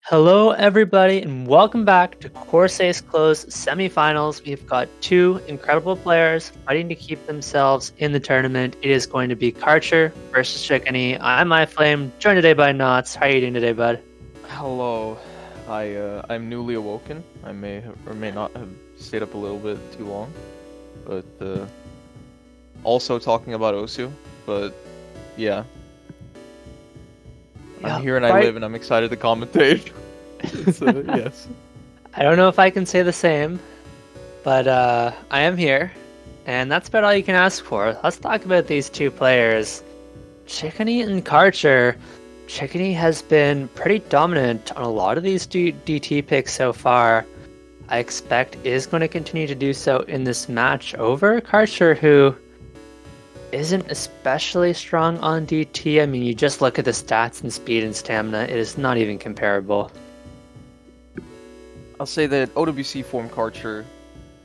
Hello, everybody, and welcome back to Corsace Closed semifinals. We've got two incredible players fighting to keep themselves in the tournament. It is going to be Karcher versus Chicony. I'm MyFlame, joined today by Knots. How are you doing today, bud? Hello. I'm newly awoken. I may or may not have stayed up a little bit too long, but also talking about Osu. But yeah, I'm Yeah, here and I right. live and I'm excited to commentate. Yes. I don't know if I can say the same, but I am here, and that's about all you can ask for. Let's talk about these two players, Chickeny and Karcher. Chickeny has been pretty dominant on a lot of these DT picks so far. I expect is going to continue to do so in this match over Karcher, who isn't especially strong on DT. I mean, you just look at the stats and speed and stamina, it is not even comparable. I'll say that OWC form Karcher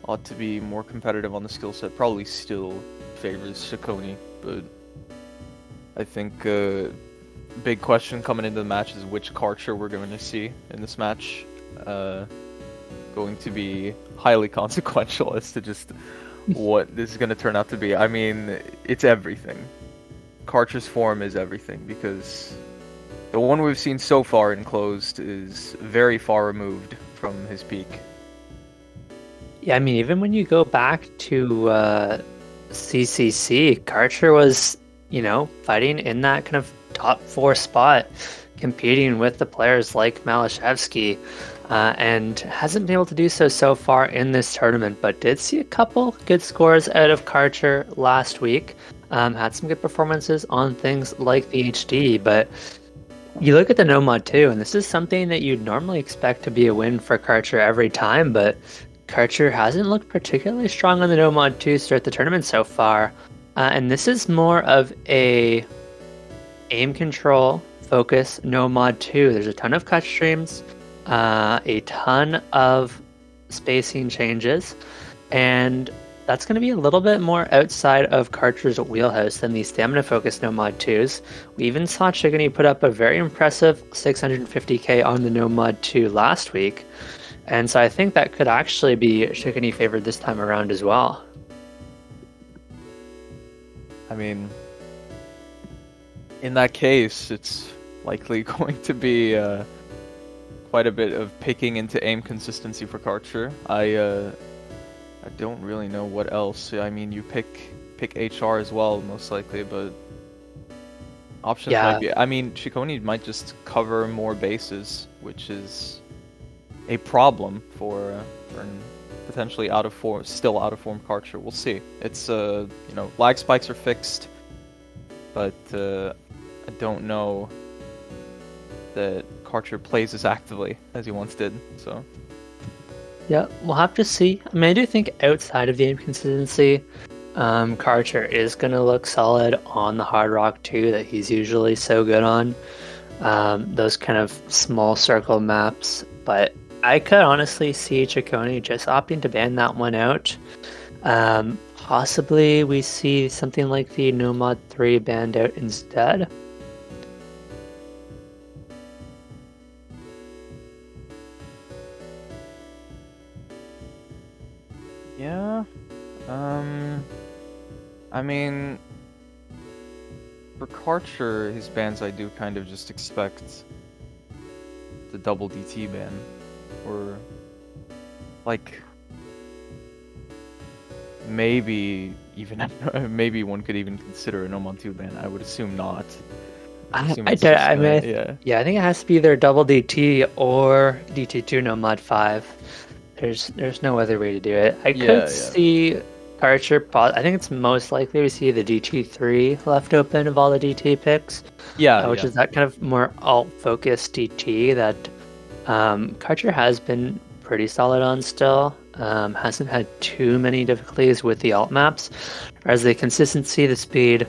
ought to be more competitive on the skill set. Probably still favors Chicony, but I think big question coming into the match is which Karcher we're going to see in this match. Going to be highly consequential as to just what this is going to turn out to be. I mean, it's everything. Karcher's form is everything because the one we've seen so far in Closed is very far removed from his peak. Yeah, I mean, even when you go back to CCC, Karcher was, fighting in that kind of top 4 spot, competing with the players like Malashevsky, and hasn't been able to do so far in this tournament, but did see a couple good scores out of Karcher last week. Had some good performances on things like the HD, but you look at the No Mod 2, and this is something that you'd normally expect to be a win for Karcher every time, but Karcher hasn't looked particularly strong on the No Mod 2 to start the tournament so far. And this is more of a aim control focus No Mod 2. There's a ton of cut streams, a ton of spacing changes, and that's going to be a little bit more outside of Karcher's wheelhouse than the stamina focused No Mod 2s. We even saw Chickeny put up a very impressive 650k on the No Mod 2 last week, and so I think that could actually be Chickeny favored this time around as well. I mean, in that case, it's likely going to be quite a bit of picking into aim consistency for Karcher. I don't really know what else. I mean, you pick HR as well, most likely, but options might be. I mean, Chicony might just cover more bases, which is a problem for potentially still out of form Karcher. We'll see. It's lag spikes are fixed, but I don't know that Karcher plays as actively as he once did. So. Yeah, we'll have to see. I mean, I do think outside of the inconsistency, Karcher is going to look solid on the Hard Rock 2 that he's usually so good on. Those kind of small circle maps. But I could honestly see Chicony just opting to ban that one out. Possibly we see something like the No Mod 3 banned out instead. Yeah. I mean, for Karcher, his bans I do kind of just expect the double DT ban, or like maybe even maybe one could even consider a No Mod 2 ban. I would assume not. I mean, I think it has to be either double DT or DT2 No Mod 5. There's no other way to do it. I could see Karcher. I think it's most likely we see the DT3 left open of all the DT picks. Which is that kind of more alt-focused DT that Karcher has been pretty solid on still. Hasn't had too many difficulties with the alt maps. Whereas the consistency, the speed,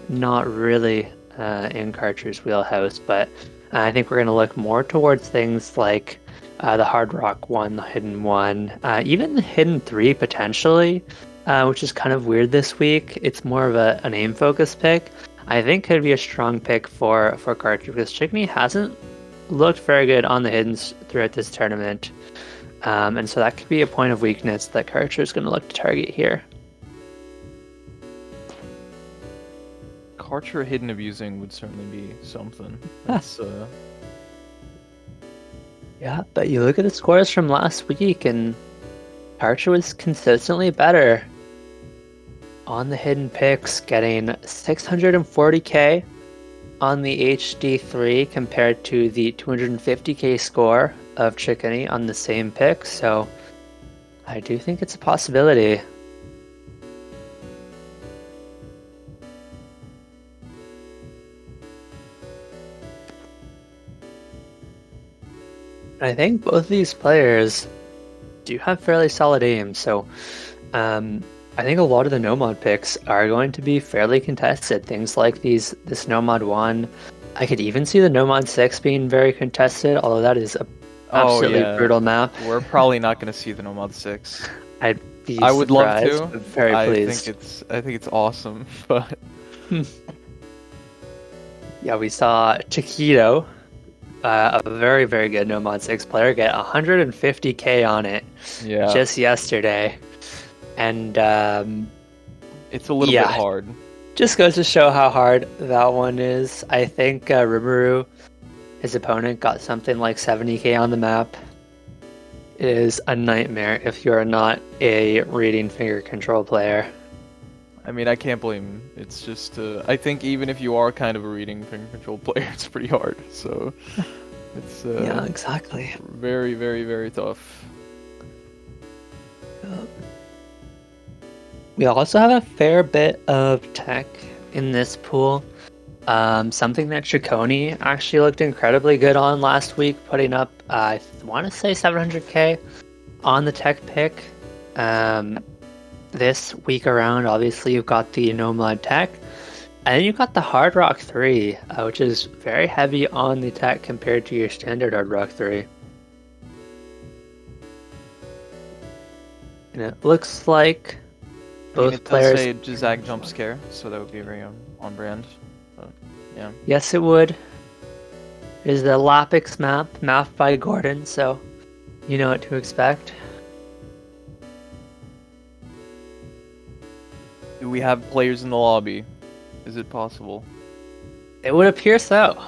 not really in Karcher's wheelhouse. But I think we're going to look more towards things like the Hard Rock 1, the Hidden 1, even the Hidden 3 potentially, which is kind of weird this week. It's more of an aim-focused pick. I think could be a strong pick for Karcher because Chickeny hasn't looked very good on the hiddens throughout this tournament. And so that could be a point of weakness that Karcher is going to look to target here. Karcher hidden abusing would certainly be something. That's Yeah, but you look at the scores from last week, and Karcher was consistently better on the hidden picks, getting 640k on the HD3 compared to the 250k score of Chickeny on the same pick. So I do think it's a possibility. I think both of these players do have fairly solid aim, so I think a lot of the no-mod picks are going to be fairly contested. Things like this no-mod 1. I could even see the no-mod 6 being very contested, although that is a absolutely brutal map. We're probably not going to see the no-mod 6. I would love to. But very pleased. I think it's awesome, but yeah, we saw Chiquito, a very, very good no mod 6 player, get 150k on it just yesterday. And it's a little bit hard. Just goes to show how hard that one is. I think Rimuru, his opponent, got something like 70k on the map. It is a nightmare if you're not a reading finger control player. I mean, I can't blame him. It's just, I think even if you are kind of a reading finger control player, it's pretty hard. So, it's yeah, exactly. Very, very, very tough. We also have a fair bit of tech in this pool. Something that Chicony actually looked incredibly good on last week, putting up, I want to say 700k on the tech pick. This week around, obviously, you've got the no-mod tech, and then you've got the Hard Rock 3, which is very heavy on the tech compared to your standard Hard Rock 3. And it looks like both players... It does say Jazag jump scare, so that would be very on brand. But, yeah. Yes, it would. It is the Lapix map, mapped by Gordon, so you know what to expect. Do we have players in the lobby? Is it possible? It would appear so.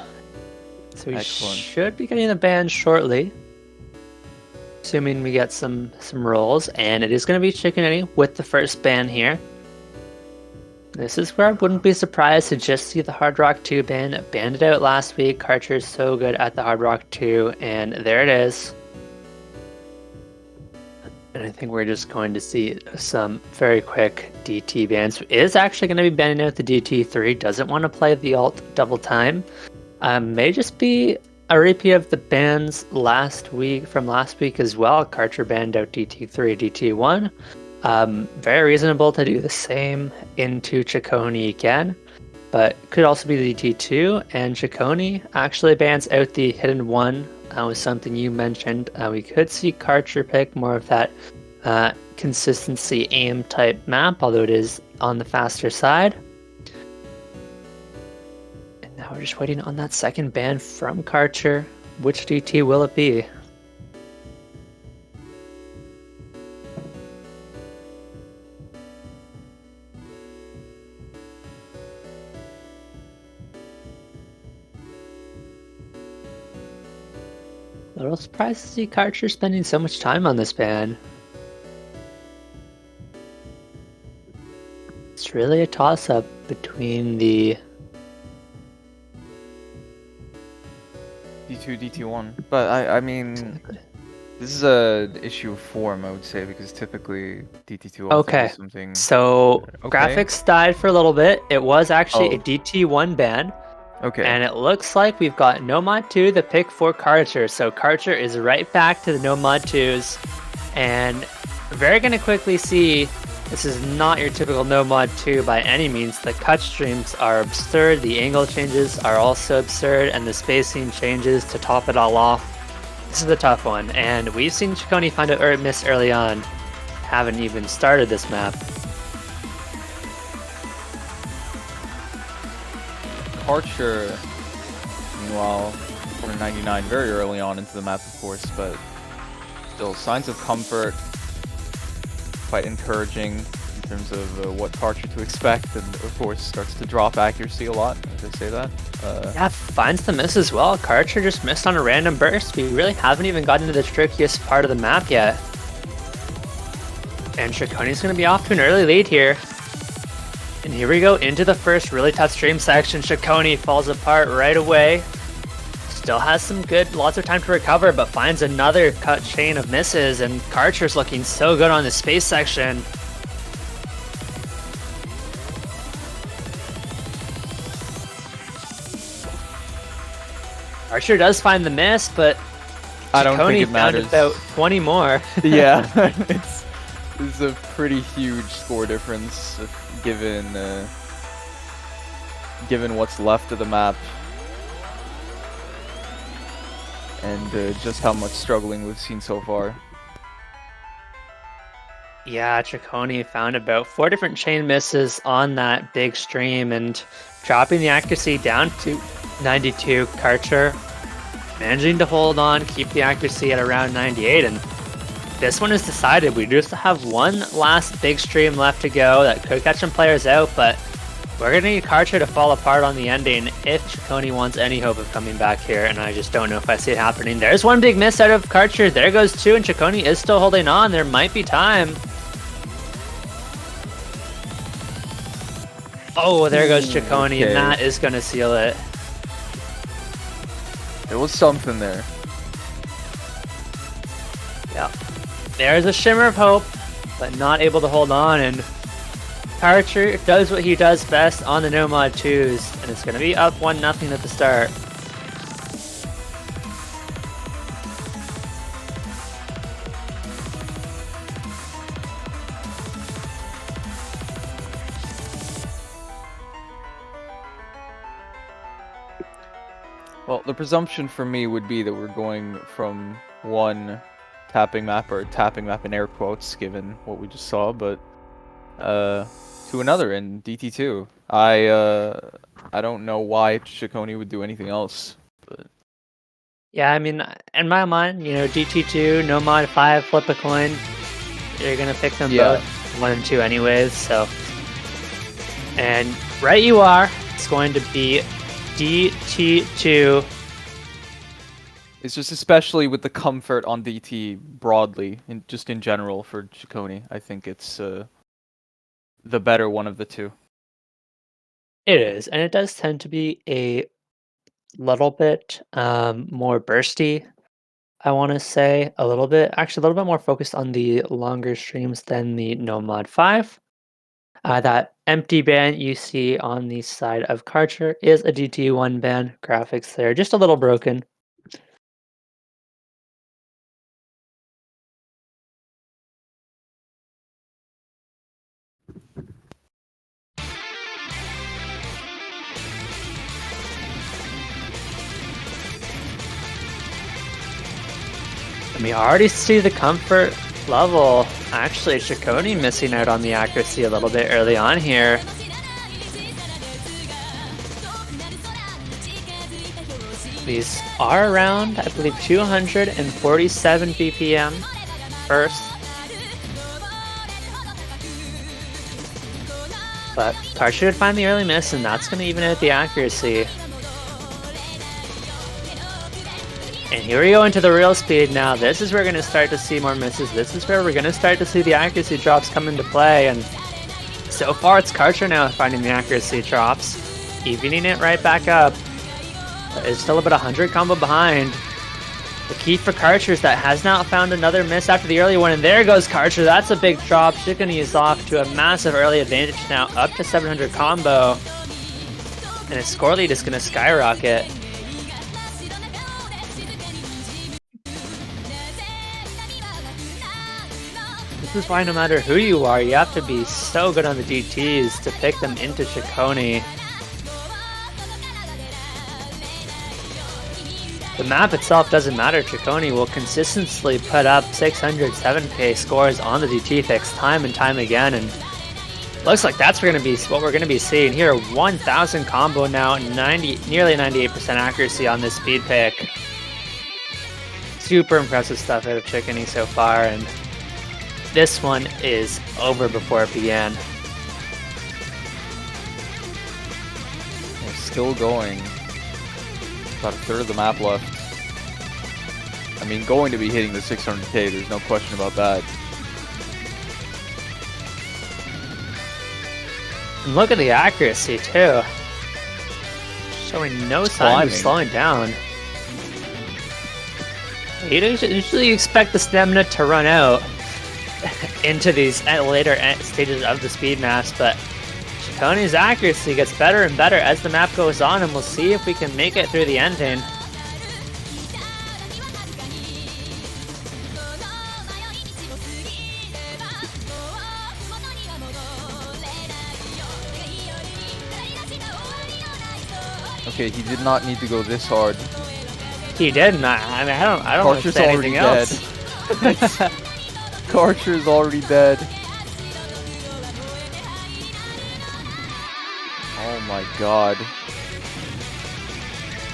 So we Excellent. should be getting the ban shortly. Assuming we get some rolls. And it is going to be Chickeny with the first ban here. This is where I wouldn't be surprised to just see the Hard Rock 2 ban. It banned it out last week. Karcher is so good at the Hard Rock 2. And there it is. And I think we're just going to see some very quick DT bans. Is actually going to be banning out the DT3. Doesn't want to play the alt double time. May just be a repeat of the bans from last week as well. Karcher banned out DT3, DT1. Very reasonable to do the same into Chicony again. But could also be the DT2. And Chicony actually bans out the hidden 1. Was something you mentioned. We could see Karcher pick more of that consistency aim type map, although it is on the faster side. And now we're just waiting on that second ban from Karcher. Which DT will it be? A little surprised to see Karcher spending so much time on this ban. It's really a toss-up between the D2, DT1. But I mean, this is an issue of form, I would say, because typically DT2 also is something. So graphics died for a little bit. It was actually a DT1 ban. Okay. And it looks like we've got no mod 2, the pick for Karcher. So Karcher is right back to the no mod 2s. And very going to quickly see, this is not your typical no mod 2 by any means. The cut streams are absurd, the angle changes are also absurd, and the spacing changes to top it all off. This is a tough one, and we've seen Chicony find a miss early on. Haven't even started this map. Karcher, meanwhile, corner 99 very early on into the map, of course, but still signs of comfort, quite encouraging in terms of what Karcher to expect, and of course starts to drop accuracy a lot, if I say that. Yeah, finds the miss as well. Karcher just missed on a random burst. We really haven't even gotten to the trickiest part of the map yet. And Chickony's going to be off to an early lead here. And here we go into the first really tough stream section. Chickony falls apart right away. Still has some lots of time to recover, but finds another cut chain of misses, and Karcher's looking so good on the space section. Karcher does find the miss, but I don't think it found matters. about 20 more. Yeah, it's a pretty huge score difference given what's left of the map and just how much struggling we've seen so far. Yeah, Chickony found about 4 different chain misses on that big stream and dropping the accuracy down to 92. Karcher managing to hold on, keep the accuracy at around 98, and this one is decided. We just have one last big stream left to go that could catch some players out, but we're going to need Karcher to fall apart on the ending if Chickony wants any hope of coming back here, and I just don't know if I see it happening. There's one big miss out of Karcher. There goes 2, and Chickony is still holding on. There might be time. Oh, there goes Chickony, okay. And that is going to seal it. There was something there. Yeah. There's a shimmer of hope, but not able to hold on, and Karcher does what he does best on the no mod 2s, and it's going to be up 1-0 at the start. Well, the presumption for me would be that we're going from one tapping map, or tapping map in air quotes, given what we just saw, but to another in DT2. I don't know why Chickony would do anything else, but Yeah, I mean, in my mind, you know, DT2, no mod 5, flip a coin. You're gonna pick them both 1 and 2 anyways, so. And right you are, it's going to be DT2. it's just especially with the comfort on DT broadly, and just in general for Chickony, I think it's the better one of the two. It is, and it does tend to be a little bit more bursty, I want to say. A little bit more focused on the longer streams than the no mod 5. That empty band you see on the side of Karcher is a DT1 band. Graphics there, just a little broken. And we already see the comfort level. Actually, Chickony missing out on the accuracy a little bit early on here. These are around, I believe, 247 BPM first. But Karcher would find the early miss, and that's going to even out the accuracy. And here we go into the real speed now. This is where we're going to start to see more misses. This is where we're going to start to see the accuracy drops come into play. And so far, it's Karcher now finding the accuracy drops, evening it right back up. It's still about 100 combo behind. The key for Karcher is that has not found another miss after the early one, and there goes Karcher. That's a big drop. Chickeny is off to a massive early advantage now, up to 700 combo. And his score lead is going to skyrocket. This is why no matter who you are, you have to be so good on the DTs to pick them into Chickony. The map itself doesn't matter. Chickony will consistently put up 600, 7k scores on the DT fix time and time again, and Looks like that's what we're gonna be seeing here. 1,000 combo now, nearly 98% accuracy on this speed pick. Super impressive stuff out of Chickeny so far, and this one is over before it began. We're still going. About a third of the map left. I mean, going to be hitting the 600k, there's no question about that. And look at the accuracy too. Showing no sign of slowing down. You don't usually expect the stamina to run out into these later stages of the speed maps, but Chicony's accuracy gets better and better as the map goes on, and we'll see if we can make it through the ending. Okay, he did not need to go this hard. He didn't. I mean, I don't want to say anything else. Karcher's already dead. Oh my god.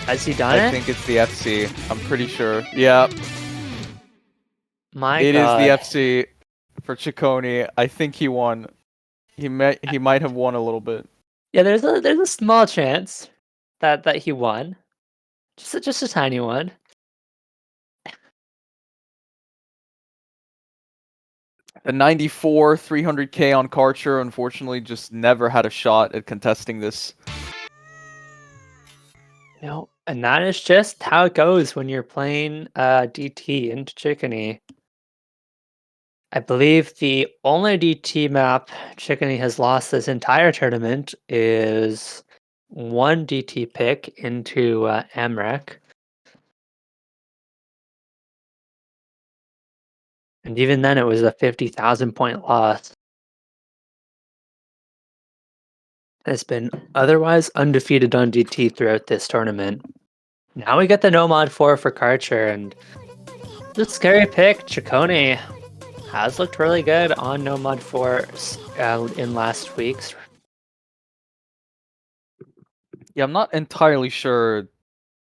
Has he done it? I think it's the FC. I'm pretty sure. Yeah. My god. It is the FC for Chicony. I think he won. He might have won a little bit. Yeah, there's a small chance that he won. Just a tiny one. The 94 300k on Karcher unfortunately just never had a shot at contesting this. No, and that is just how it goes when you're playing DT into Chickeny. I believe the only DT map Chickeny has lost this entire tournament is one DT pick into Amrek. And even then it was a 50,000 point loss. Has been otherwise undefeated on DT throughout this tournament. Now we get the no mod 4 for Karcher, and the scary pick, Chicony, has looked really good on no mod 4 in last week's. Yeah, I'm not entirely sure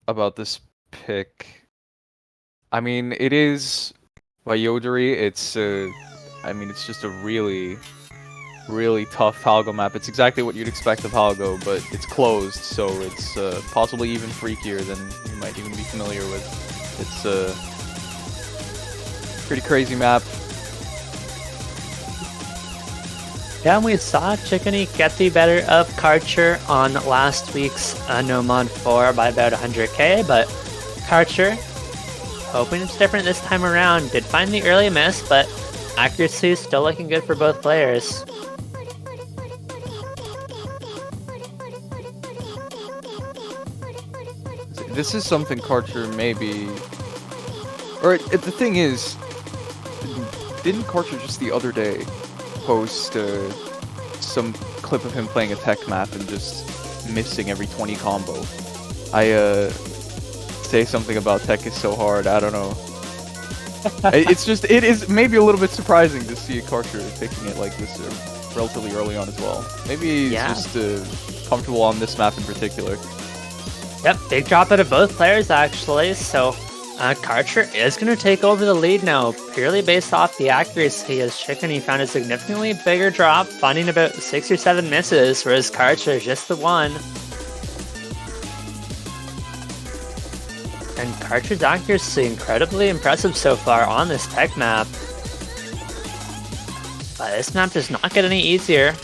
about this pick. I mean, it is by Yoderi. It's I mean, it's just a really tough Halgo map. It's exactly what you'd expect of Halgo, but it's closed, so it's possibly even freakier than you might even be familiar with. It's a pretty crazy map. Yeah, we saw Chickeny get the better of Karcher on last week's no mod 4 by about 100k, but Karcher, hoping it's different this time around, did find the early miss, but accuracy is still looking good for both players. This is something Karcher maybe... Or the thing is, didn't Karcher just the other day post some clip of him playing a tech map and just missing every 20 combo? I say something about tech is so hard, I don't know. It is maybe a little bit surprising to see Karcher picking it like this relatively early on as well. Maybe he's just comfortable on this map in particular. Yep, big drop out of both players actually, so Karcher is going to take over the lead now, purely based off the accuracy, as Chickeny found a significantly bigger drop, finding about 6 or 7 misses, whereas Karcher just the one. And Karcher's accuracy incredibly impressive so far on this tech map. But this map does not get any easier.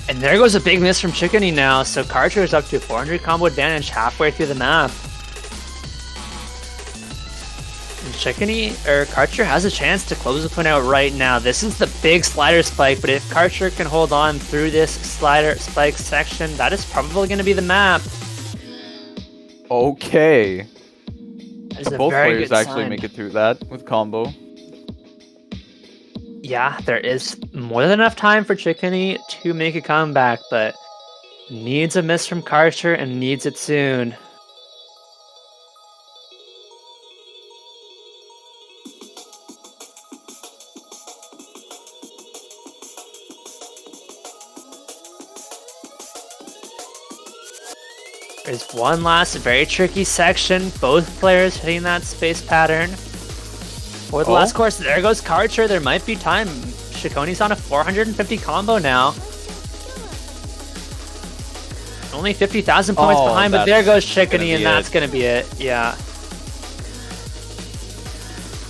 And there goes a big miss from Chickeny now, so Karcher is up to 400 combo advantage halfway through the map. And Karcher has a chance to close the point out right now. This is the big slider spike, but if Karcher can hold on through this slider spike section, that is probably going to be the map. Okay. Both Both players actually make it through that with combo. Yeah, there is more than enough time for Chickeny to make a comeback, but needs a miss from Karcher and needs it soon. There's one last very tricky section. Both players hitting that space pattern. For the last course, there goes Karcher. There might be time. Chicony's on a 450 combo now. Only 50,000 points behind, but there goes Chickedy, and that's going to be it. Yeah.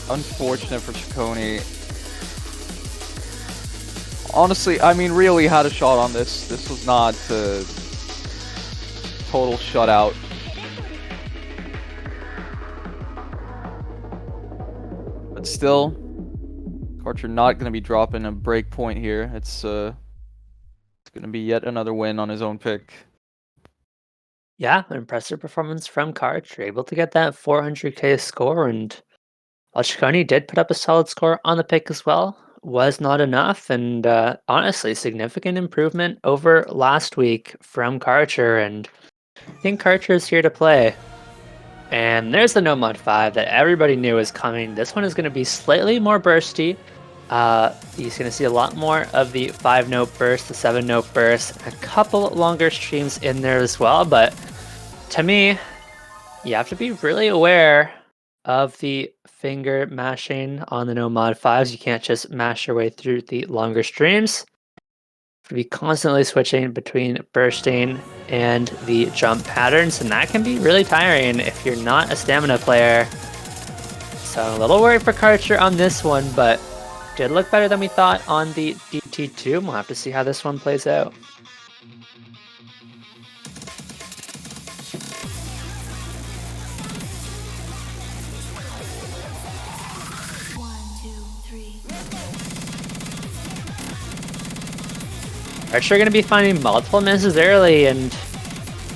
Unfortunate for Chicony. Honestly, I mean, really had a shot on this. This was not a total shutout. But still, Karcher not going to be dropping a break point here. It's going to be yet another win on his own pick. Yeah, impressive performance from Karcher, able to get that 400k score, and while Chicony did put up a solid score on the pick as well, was not enough, and honestly, significant improvement over last week from Karcher, and I think Karcher is here to play. And there's the No Mod 5 that everybody knew was coming. This one is going to be slightly more bursty. He's going to see a lot more of the 5-note burst, the 7-note burst, a couple longer streams in there as well, but to me, you have to be really aware of the finger mashing on the No Mod 5s. You can't just mash your way through the longer streams. You have to be constantly switching between bursting and the jump patterns, and that can be really tiring if you're not a stamina player. So I'm a little worried for Karcher on this one, but did look better than we thought on the DT2. We'll have to see how this one plays out. Karcher going to be finding multiple misses early, and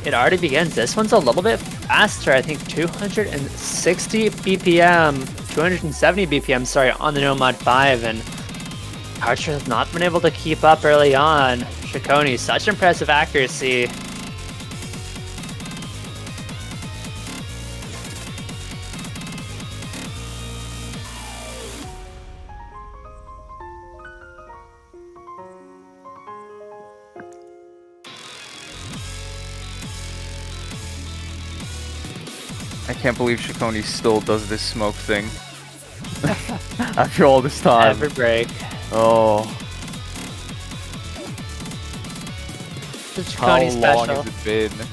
it already begins. This one's a little bit faster, I think 260 BPM, 270 BPM, sorry, on the No Mod 5, and Karcher has not been able to keep up early on. Chicony, such impressive accuracy. I can't believe Chicony still does this smoke thing. After all this time. Every break. Oh. The Chicony How long special. has it been?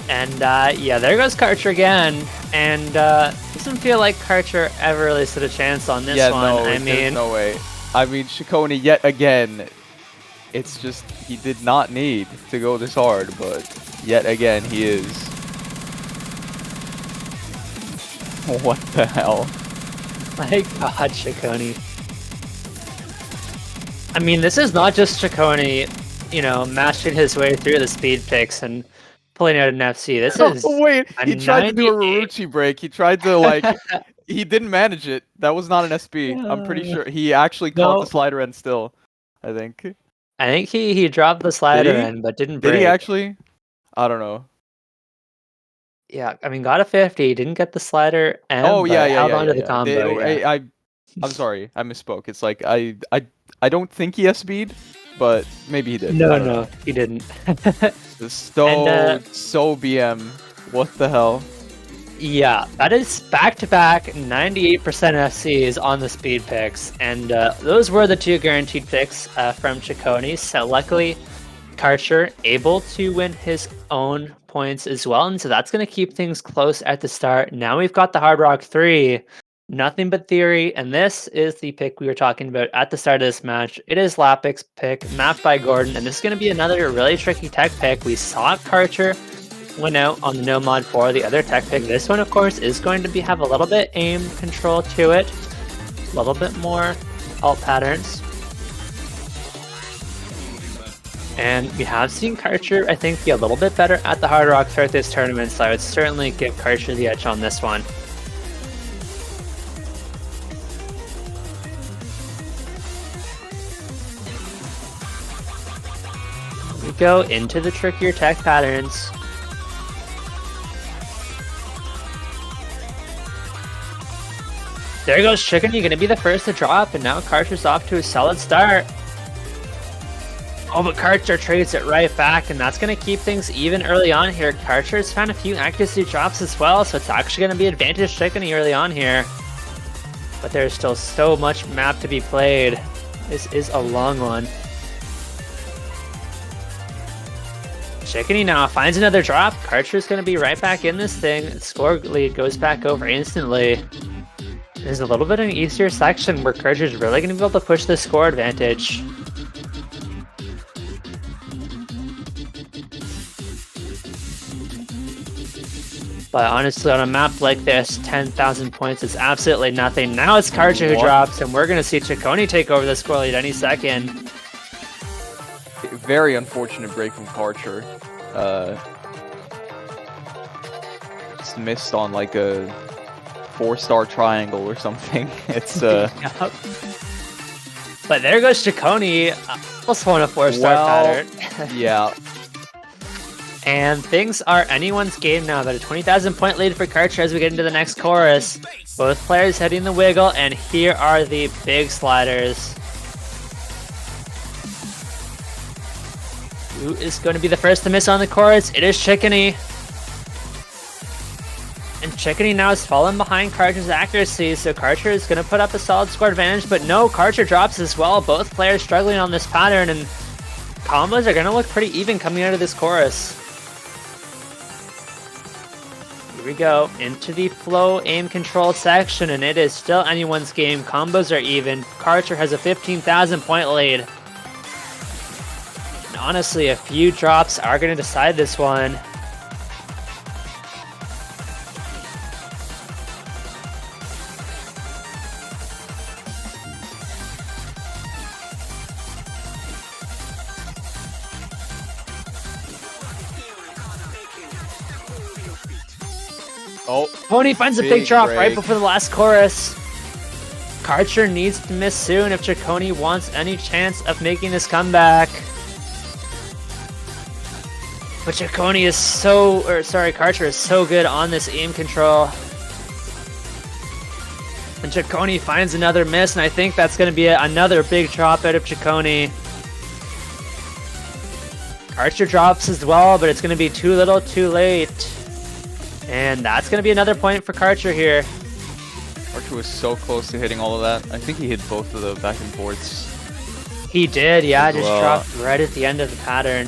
And yeah, there goes Karcher again. And doesn't feel like Karcher ever really stood a chance on this one. No, I mean, there's no way. I mean, Chicony yet again. It's just, he did not need to go this hard, but yet again, he is. What the hell? my God, Chicony. I mean, this is not just Chicony, you know, mashing his way through the speed picks and pulling out an FC. This is Wait, he tried to do a Ruruchi break. He tried to, like, he didn't manage it. That was not an SB. I'm pretty sure. He actually caught the slider end still, I think. I think he dropped the slider in, but didn't break. Did he actually? I don't know. Yeah, I mean, got a 50, didn't get the slider and held on to the combo. I'm sorry, I misspoke. It's like I don't think he SB'd, but maybe he did. No, he didn't. So BM. What the hell? Yeah, that is back-to-back 98% FCs on the speed picks, and those were the two guaranteed picks from Chicony. So luckily, Karcher able to win his own points as well, and so that's going to keep things close at the start. Now we've got the Hard Rock 3, nothing but theory, and this is the pick we were talking about at the start of this match. It is Lapix's pick, mapped by Gordon, and this is going to be another really tricky tech pick. We saw Karcher went out on the No Mod 4, the other tech pick. This one, of course, is going to have a little bit aim control to it, a little bit more alt patterns. And we have seen Karcher, I think, be a little bit better at the Hard Rock throughout this tournament, so I would certainly give Karcher the edge on this one. We go into the trickier tech patterns. There goes Chickeny, going to be the first to drop, and now Karcher's off to a solid start. Oh, but Karcher trades it right back, and that's going to keep things even early on here. Karcher's found a few accuracy drops as well, so it's actually going to be advantage Chickeny early on here. But there's still so much map to be played. This is a long one. Chickeny now finds another drop. Karcher's going to be right back in this thing. Score lead goes back over instantly. There's a little bit of an easier section where Karcher's really going to be able to push the score advantage. But honestly, on a map like this, 10,000 points is absolutely nothing. Now it's Karcher who drops, and we're going to see Chicony take over the score lead any second. Very unfortunate break from Karcher. It's missed on like a 4-star triangle or something. It's Yep. But there goes Chicony, also on a 4-star pattern. Yeah. And things are anyone's game now. But a 20,000 point lead for Karcher as we get into the next chorus. Both players hitting the wiggle, and here are the big sliders. Who is going to be the first to miss on the chorus? It is Chickeny. And Chickeny now is falling behind Karcher's accuracy, so Karcher is going to put up a solid score advantage, but no, Karcher drops as well. Both players struggling on this pattern, and combos are going to look pretty even coming out of this chorus. Here we go, into the flow aim control section, and it is still anyone's game. Combos are even. Karcher has a 15,000 point lead. And honestly, a few drops are going to decide this one. Oh, Pony finds a big drop right break. before the last chorus. Karcher needs to miss soon if Chicony wants any chance of making this comeback. But Chicony is Karcher is so good on this aim control. And Chicony finds another miss, and I think that's going to be another big drop out of Chicony. Karcher drops as well, but it's going to be too little, too late. And that's going to be another point for Karcher here. Karcher was so close to hitting all of that. I think he hit both of the back and forths. He did, yeah, just dropped right at the end of the pattern.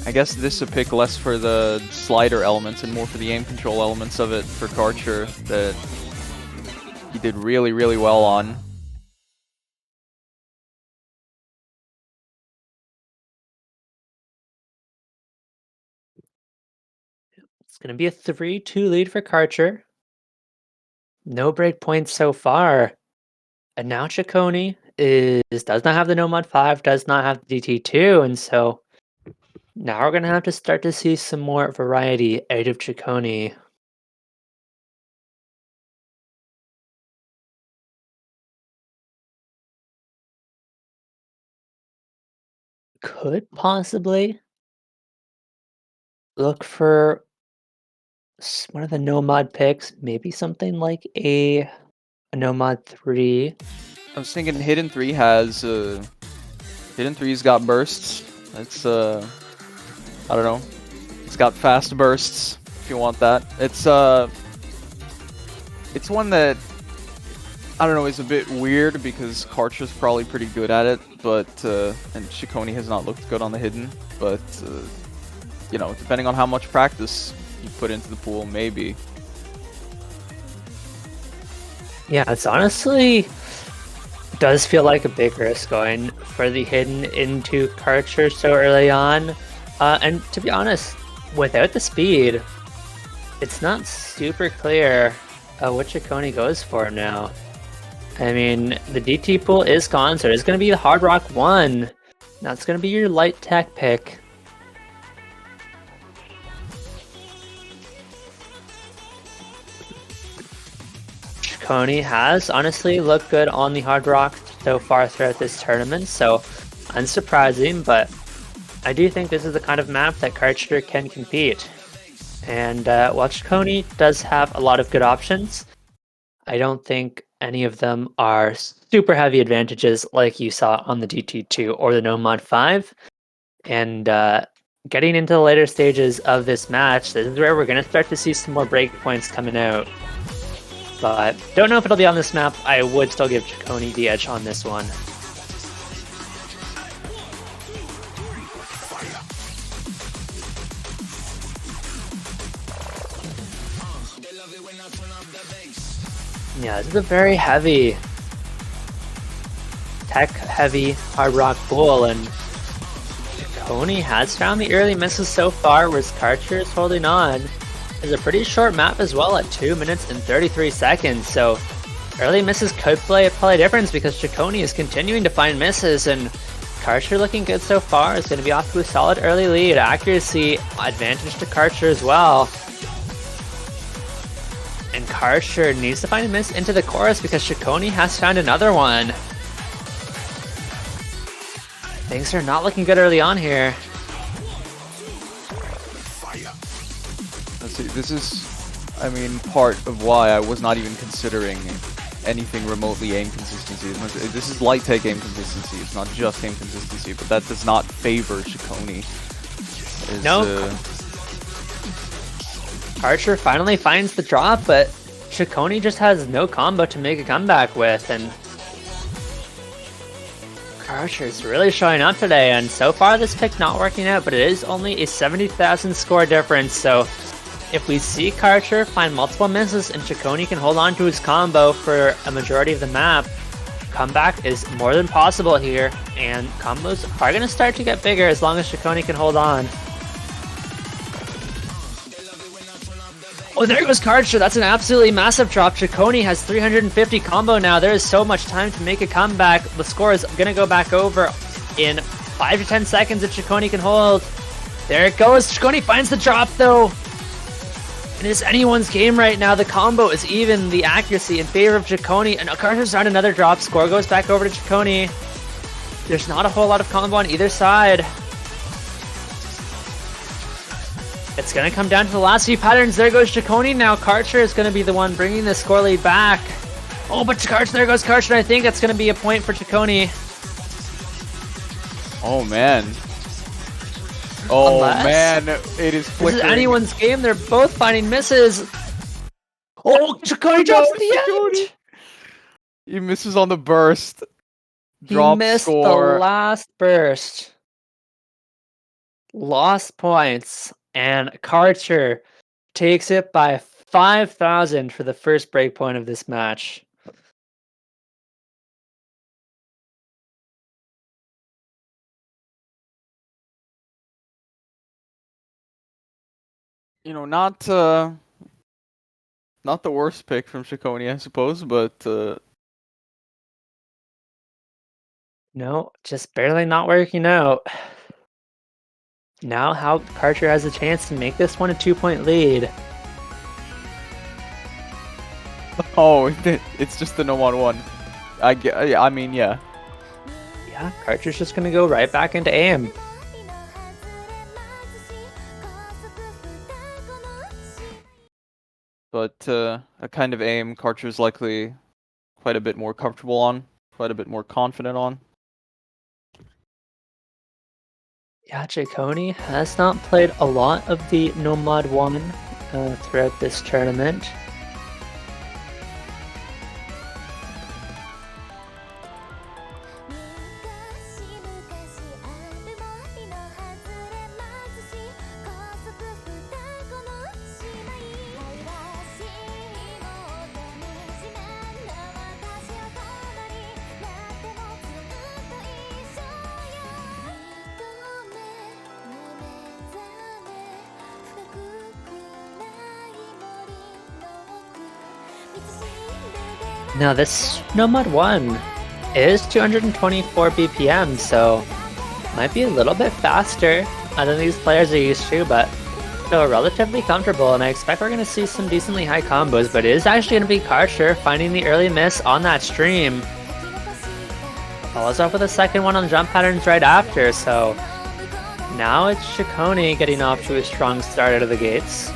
I guess this is a pick less for the slider elements and more for the aim control elements of it for Karcher that he did really, really well on. It's going to be a 3-2 lead for Karcher. No break points so far. And now Chicony does not have the No Mod 5, does not have the DT2, and so now we're going to have to start to see some more variety out of Chicony. Could possibly look for one of the No Mod picks, maybe something like a No Mod 3. I was thinking Hidden 3 has Hidden 3's got bursts. It's I don't know. It's got fast bursts if you want that. It's one that I don't know, is a bit weird because Karcher's probably pretty good at it, but and Chicony has not looked good on the hidden, but you know, depending on how much practice you put into the pool, maybe. Yeah, it's honestly does feel like a big risk going for the hidden into Karcher so early on. And to be honest, without the speed, it's not super clear what Chicony goes for now. I mean, the DT pool is gone, so it's going to be the Hard Rock 1. That's going to be your light tech pick. Chicony has honestly looked good on the Hard Rock so far throughout this tournament, so unsurprising, but I do think this is the kind of map that Karcher can compete. And while Chicony does have a lot of good options, I don't think any of them are super heavy advantages like you saw on the DT2 or the No Mod 5. And getting into the later stages of this match, this is where we're going to start to see some more breakpoints coming out. But don't know if it'll be on this map. I would still give Chicony the edge on this one. Yeah, this is a very heavy, tech-heavy Hard Rock Bull, and Chicony has found the early misses so far, whereas Karcher is holding on. It's a pretty short map as well at 2 minutes and 33 seconds, so early misses could play a difference because Chicony is continuing to find misses, and Karcher looking good so far. Is going to be off to a solid early lead. Accuracy advantage to Karcher as well. And Karcher needs to find a miss into the chorus because Chicony has found another one. Things are not looking good early on here. Let's see, this is, I mean, part of why I was not even considering anything remotely aim consistency. This is light take aim consistency, it's not just aim consistency, but that does not favor Chicony. No. Karcher finally finds the drop, but Chicony just has no combo to make a comeback with, and Karcher's really showing up today, and so far this pick not working out, but it is only a 70,000 score difference, so if we see Karcher find multiple misses and Chicony can hold on to his combo for a majority of the map, comeback is more than possible here, and combos are going to start to get bigger as long as Chicony can hold on. Oh, there goes Karcher. That's an absolutely massive drop. Chicony has 350 combo now. There is so much time to make a comeback. The score is going to go back over in 5 to 10 seconds if Chicony can hold. There it goes. Chicony finds the drop, though. It is anyone's game right now. The combo is even. The accuracy in favor of Chicony. And Karcher's found another drop. Score goes back over to Chicony. There's not a whole lot of combo on either side. It's going to come down to the last few patterns. There goes Chicony now. Karcher is going to be the one bringing the score lead back. Oh, but Karcher, there goes Karcher. I think that's going to be a point for Chicony. Oh, man. Oh, man. It is flickering. This is anyone's game. They're both finding misses. Oh, Chicony drops at the end. He misses on the burst. He missed the last burst. Lost points. And Karcher takes it by 5,000 for the first breakpoint of this match. You know, not the worst pick from Chicony, I suppose, but no, just barely not working out. Now how Karcher has a chance to make this one a 2-point lead. Oh, it's just the No Mod 1. I mean, yeah. Yeah, Karcher's just gonna go right back into aim. But a kind of aim Karcher's likely quite a bit more comfortable on, quite a bit more confident on. Yeah, Chicony has not played a lot of the No Mod 1 throughout this tournament. Now this No Mod 1 is 224 BPM, so might be a little bit faster than these players are used to, but still relatively comfortable, and I expect we're going to see some decently high combos, but it is actually going to be Karcher finding the early miss on that stream. Follows up with a second one on jump patterns right after, so now it's Chicony getting off to a strong start out of the gates.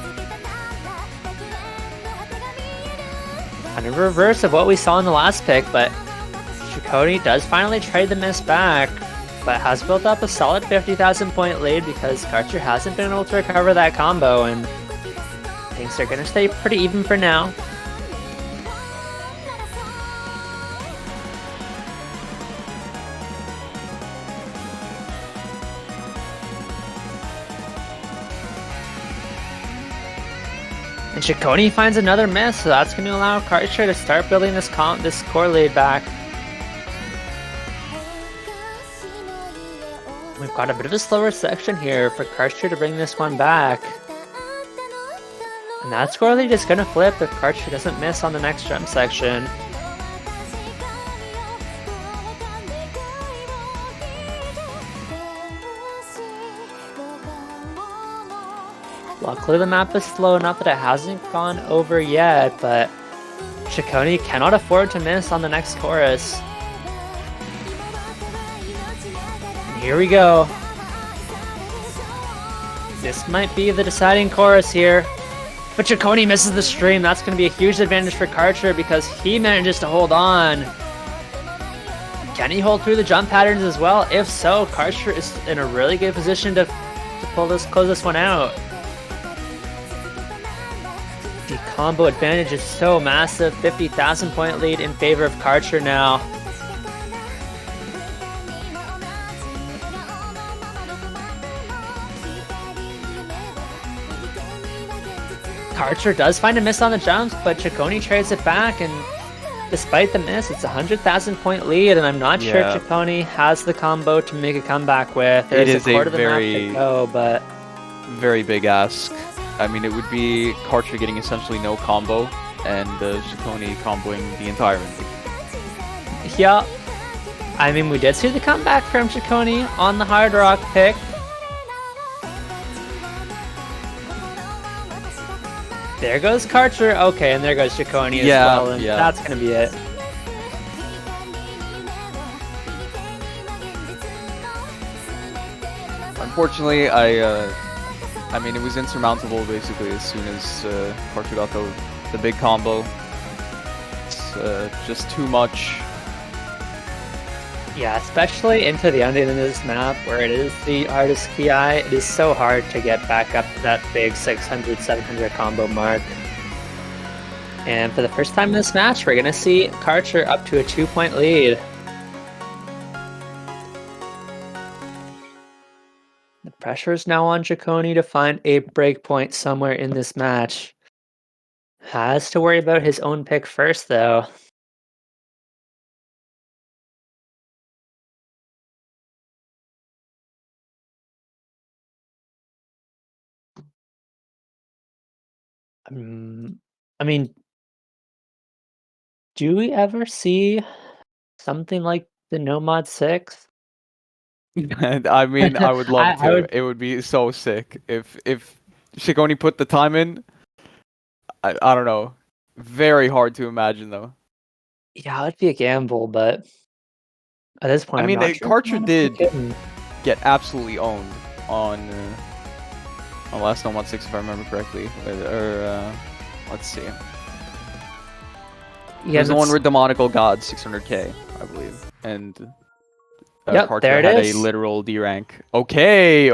kind of reverse of what we saw in the last pick, but Chickody does finally trade the miss back, but has built up a solid 50,000 point lead because Karcher hasn't been able to recover that combo, and things are going to stay pretty even for now. And Chicony finds another miss, so that's going to allow Karcher to start building this core lead back. We've got a bit of a slower section here for Karcher to bring this one back. And that score lead is going to flip if Karcher doesn't miss on the next jump section. Luckily the map is slow enough that it hasn't gone over yet, but Chicony cannot afford to miss on the next chorus. And here we go. This might be the deciding chorus here. But Chicony misses the stream. That's going to be a huge advantage for Karcher because he manages to hold on. Can he hold through the jump patterns as well? If so, Karcher is in a really good position to close this one out. The combo advantage is so massive. 50,000 point lead in favor of Karcher now. Karcher does find a miss on the jumps, but Chicony trades it back, and despite the miss, it's a 100,000 point lead, and I'm not sure Chicony has the combo to make a comeback with. There's it is a quarter of the map to go, but very big ask. I mean, it would be Karcher getting essentially no combo, and Chicony comboing the entire inning. Yeah. I mean, we did see the comeback from Chicony on the Hard Rock pick. There goes Karcher. Okay, and there goes Chicony as well, and that's going to be it. Unfortunately, I mean, it was insurmountable basically as soon as Karcher got the big combo. It's just too much. Yeah, especially into the ending of this map where it is the hardest PI, it is so hard to get back up to that big 600, 700 combo mark. And for the first time in this match, we're going to see Karcher up to a 2-point lead. The pressure is now on Chicony to find a breakpoint somewhere in this match. Has to worry about his own pick first, though. I mean, do we ever see something like the No Mod 6? I mean, I would love to. I would... It would be so sick if Chicony put the time in. I don't know. Very hard to imagine though. Yeah, it'd be a gamble, but at this point, I mean, I'm not sure Karcher did get absolutely owned on last No Mod 6, if I remember correctly. Or let's see. Yeah, there's the one where Demonical God 600k, I believe, and Karcher there it had is. a literal D rank. Okay.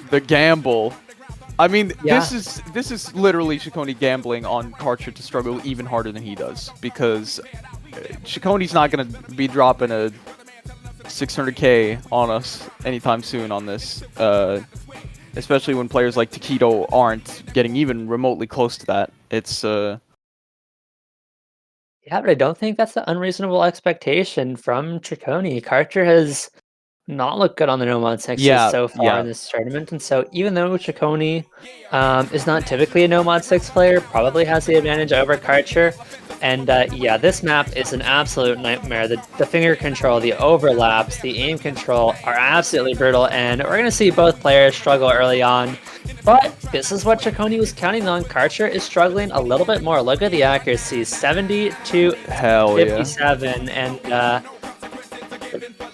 The gamble. I mean, this is literally Chicony gambling on Karcher to struggle even harder than he does, because Chicony's not gonna be dropping a 600k on us anytime soon on this, especially when players like Taquito aren't getting even remotely close to that. It's Yeah, but I don't think that's an unreasonable expectation from Chicony. Karcher has not looked good on the No Mod 6s so far in this tournament, and so even though Chicony is not typically a No Mod 6 player, probably has the advantage over Karcher. And yeah, this map is an absolute nightmare. The finger control, the overlaps, the aim control are absolutely brutal, and we're going to see both players struggle early on. But this is what Chicony was counting on. Karcher is struggling a little bit more. Look at the accuracy, 70 to 57, and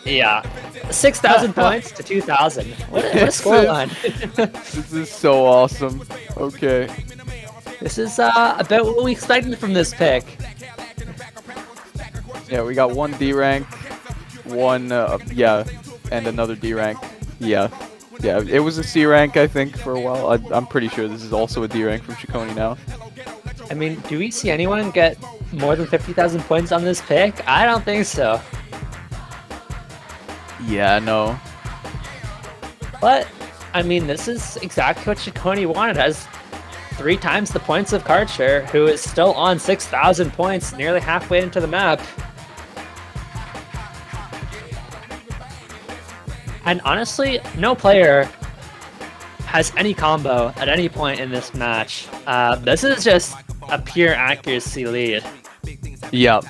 yeah, 6,000 points to 2,000. What a scoreline! This is so awesome. Okay. This is about what we expected from this pick. Yeah, we got one D rank, one and another D rank. Yeah, it was a C rank I think for a while. I'm pretty sure this is also a D rank from Chicony now. I mean, do we see anyone get more than 50,000 points on this pick? I don't think so. Yeah, no. But I mean, this is exactly what Chicony wanted. Has 3 times the points of Karcher, who is still on 6,000 points, nearly halfway into the map. And honestly, no player has any combo at any point in this match. This is just a pure accuracy lead. Yep.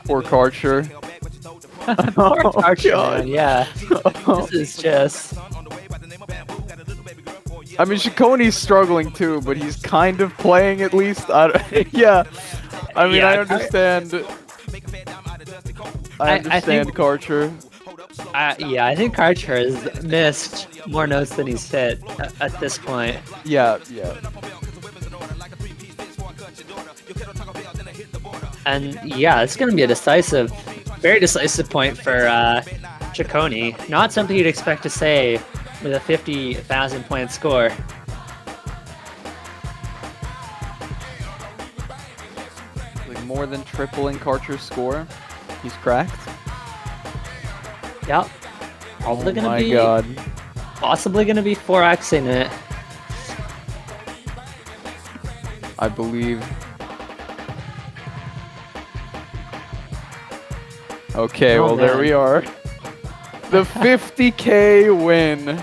Poor Karcher. Poor Karcher, man, yeah. This is just... I mean, Chicony's struggling too, but he's kind of playing at least. Yeah. I mean, I understand. I understand Karcher. Yeah, I think Karcher has missed more notes than he's hit at this point. Yeah. And yeah, it's going to be a decisive, very decisive point for Chicony. Not something you'd expect to say with a 50,000 point score. Like more than tripling Karcher's score. He's cracked. Yep. Probably Oh gonna my be god. possibly gonna be 4xing it. I believe. Okay, Oh, well there man. we are. The 50k win.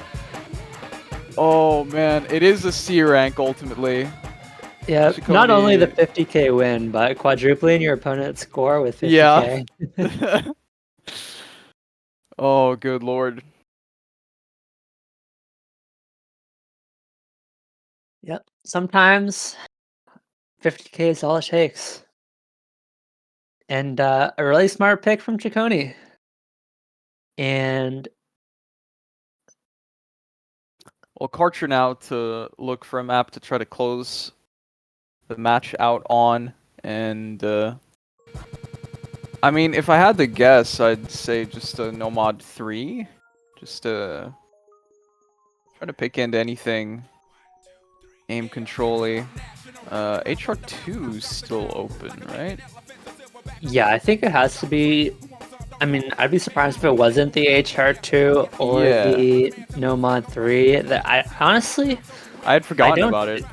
Oh man, it is a C rank ultimately. Yeah, Chicony- not only the 50k win, but quadrupling your opponent's score with 50k. Yeah. Oh, good lord. Yep. Sometimes 50k is all it takes. And a really smart pick from Chicony. And Well, Karcher now to look for a map to try to close the match out on, and I mean, if I had to guess, I'd say just a Nomad 3, just try to pick into anything aim control-y. HR2 is still open, right? yeah, I think it has to be. I mean, I'd be surprised if it wasn't the HR2 or the Nomad 3. That I honestly, I had forgotten don't- about it.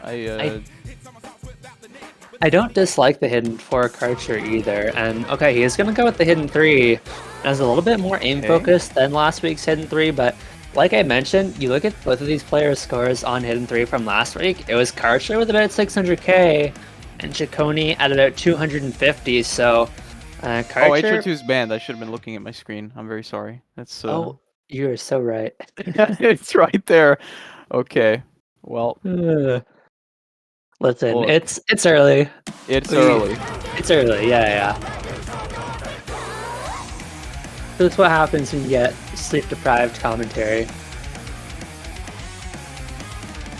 I don't dislike the hidden 4 Karcher either. And okay, he is gonna go with the hidden 3. It has a little bit more aim focused than last week's hidden 3, but like I mentioned, you look at both of these players' scores on hidden 3 from last week. It was Karcher with about 600k, and Chicony at about 250. So. Karcher... Oh, HR2's banned. I should have been looking at my screen. I'm very sorry. That's Oh, you are so right. it's right there. Okay. Well, listen, look. it's early. It's early. It's early, yeah. That's what happens when you get sleep-deprived commentary.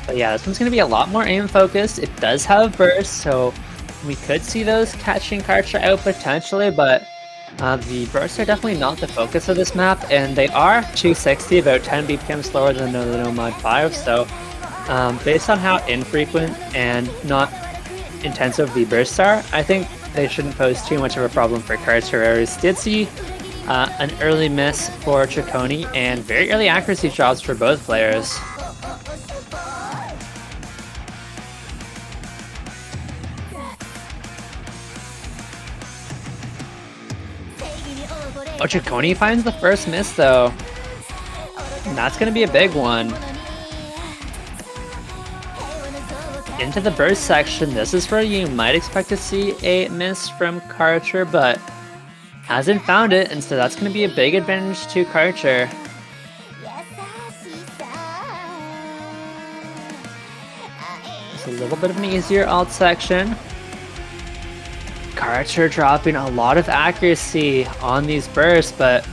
But yeah, this one's going to be a lot more aim-focused. It does have bursts, so we could see those catching Karcher out potentially, but the bursts are definitely not the focus of this map, and they are 260, about 10 BPM slower than the Nomad 5, so based on how infrequent and not intensive the bursts are, I think they shouldn't pose too much of a problem for Karcher. Whereas did see an early miss for Chicony and very early accuracy drops for both players. Oh, Chicony finds the first miss though. And that's going to be a big one. Into the burst section, this is where you might expect to see a miss from Karcher, but hasn't found it, and so that's going to be a big advantage to Karcher. It's a little bit of an easier alt section. Karcher dropping a lot of accuracy on these bursts, but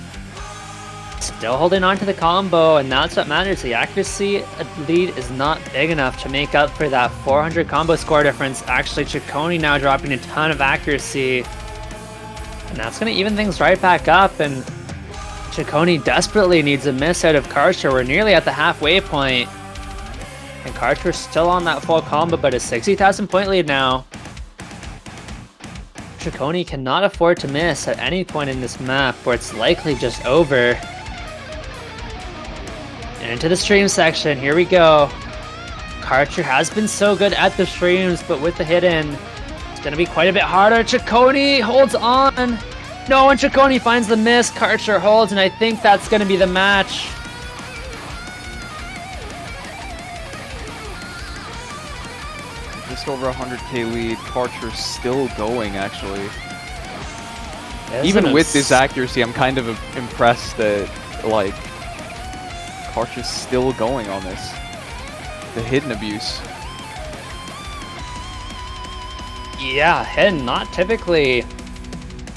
still holding on to the combo, and that's what matters. The accuracy lead is not big enough to make up for that 400 combo score difference. Actually, Chicony now dropping a ton of accuracy, and that's going to even things right back up, and Chicony desperately needs a miss out of Karcher. We're nearly at the halfway point, and Karcher's still on that full combo, but a 60,000 point lead now. Chicony cannot afford to miss at any point in this map, where it's likely just over. And into the stream section, here we go. Karcher has been so good at the streams, but with the hidden, it's going to be quite a bit harder. Chicony holds on. No, and Chicony finds the miss. Karcher holds, and I think that's going to be the match. Just over 100k lead. Karcher's still going, actually. Even with this accuracy, I'm kind of impressed that, like, Karcher's still going on this. The hidden abuse. Yeah, hidden, not typically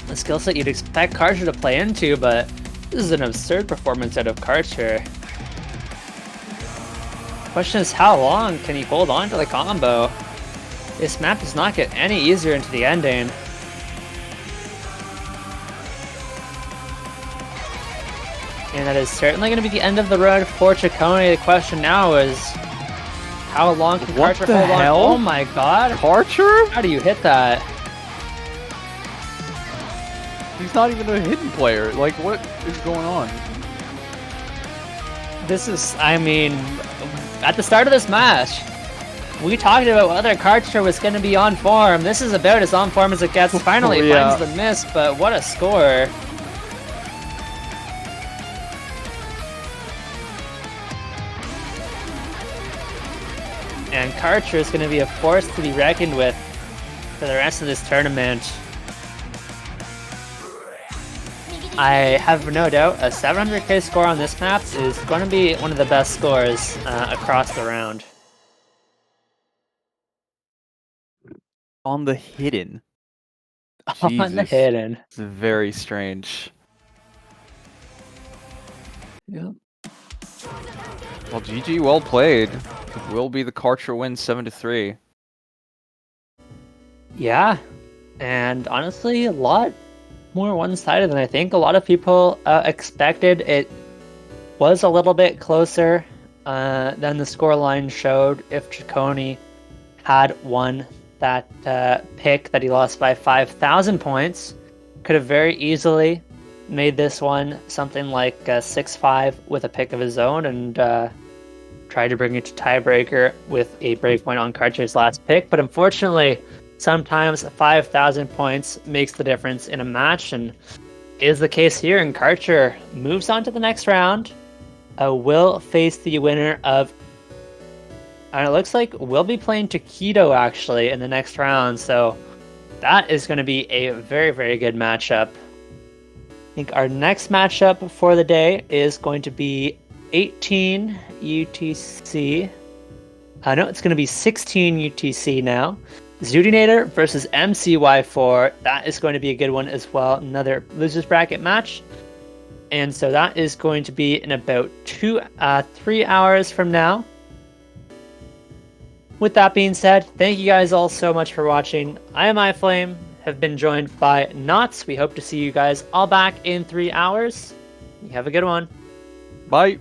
a skill set you'd expect Karcher to play into, but this is an absurd performance out of Karcher. Question is, how long can he hold on to the combo? This map does not get any easier into the ending. And that is certainly going to be the end of the road for Chicony. The question now is, how long can Karcher hold on? Oh my god. Karcher? How do you hit that? He's not even a hidden player. Like, what is going on? This is, I mean, at the start of this match, we talked about whether Karcher was going to be on form. This is about as on form as it gets. Finally finds the miss, but what a score. And Karcher is going to be a force to be reckoned with for the rest of this tournament. I have no doubt a 700k score on this map is going to be one of the best scores across the round. On the hidden. On the hidden. It's very strange. Yep. Well, GG, well played. It will be the Karcher win 7-3. Yeah, and honestly, a lot more one-sided than I think a lot of people expected. It was a little bit closer than the scoreline showed. If Chicony had won that pick that he lost by 5,000 points, could have very easily made this one something like 6-5 with a pick of his own, and tried to bring it to tiebreaker with a breakpoint on Karcher's last pick. But unfortunately, sometimes 5,000 points makes the difference in a match, and is the case here. And Karcher moves on to the next round. Will face the winner of, and it looks like we'll be playing Chickedy actually in the next round, so that is going to be a very, very good matchup. I think our next matchup for the day is going to be 18 UTC. No, it's going to be 16 UTC now. Zoodinator versus MCY4. That is going to be a good one as well. Another losers bracket match. And so that is going to be in about 3 hours from now. With that being said, thank you guys all so much for watching. I am iFlame, have been joined by Knots. We hope to see you guys all back in 3 hours. You have a good one. Bye.